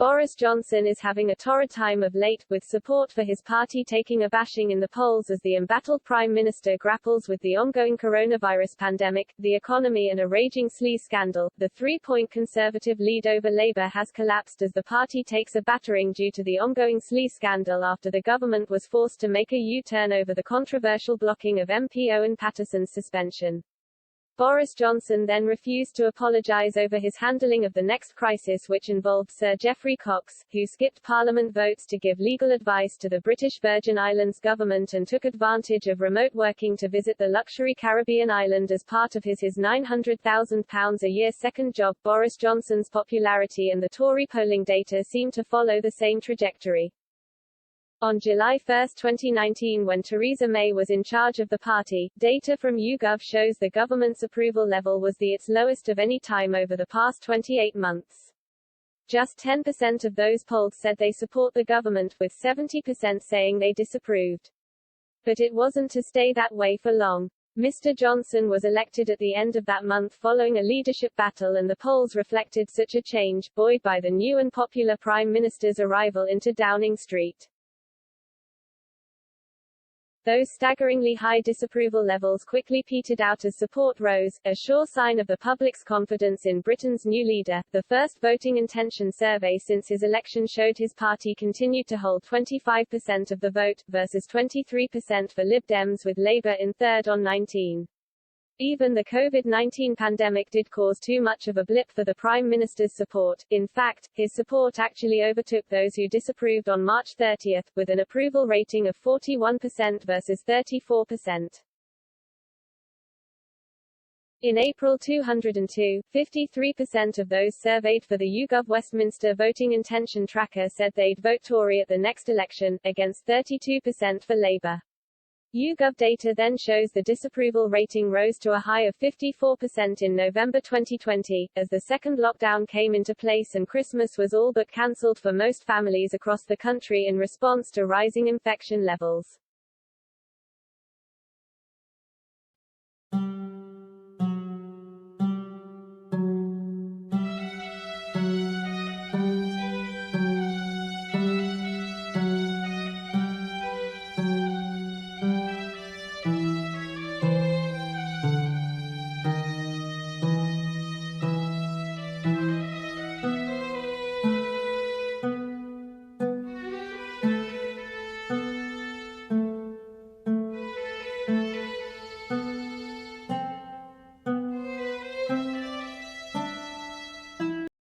Boris Johnson is having a torrid time of late, with support for his party taking a bashing in the polls as the embattled Prime Minister grapples with the ongoing coronavirus pandemic, the economy and a raging sleaze scandal. The three-point Conservative lead over Labour has collapsed as the party takes a battering due to the ongoing sleaze scandal after the government was forced to make a U-turn over the controversial blocking of MP Owen Paterson's suspension. Boris Johnson then refused to apologise over his handling of the next crisis, which involved Sir Geoffrey Cox, who skipped Parliament votes to give legal advice to the British Virgin Islands government and took advantage of remote working to visit the luxury Caribbean island as part of his £900,000 a year second job. Boris Johnson's popularity and the Tory polling data seem to follow the same trajectory. On July 1, 2019, when Theresa May was in charge of the party, data from YouGov shows the government's approval level was its lowest of any time over the past 28 months. Just 10% of those polled said they support the government, with 70% saying they disapproved. But it wasn't to stay that way for long. Mr. Johnson was elected at the end of that month following a leadership battle, and the polls reflected such a change, buoyed by the new and popular Prime Minister's arrival into Downing Street. Those staggeringly high disapproval levels quickly petered out as support rose, a sure sign of the public's confidence in Britain's new leader. The first voting intention survey since his election showed his party continued to hold 25% of the vote, versus 23% for Lib Dems, with Labour in third on 19%. Even the COVID-19 pandemic did cause too much of a blip for the Prime Minister's support. In fact, his support actually overtook those who disapproved on March 30, with an approval rating of 41% versus 34%. In April 2002, 53% of those surveyed for the YouGov Westminster voting intention tracker said they'd vote Tory at the next election, against 32% for Labour. YouGov data then shows the disapproval rating rose to a high of 54% in November 2020, as the second lockdown came into place and Christmas was all but cancelled for most families across the country in response to rising infection levels.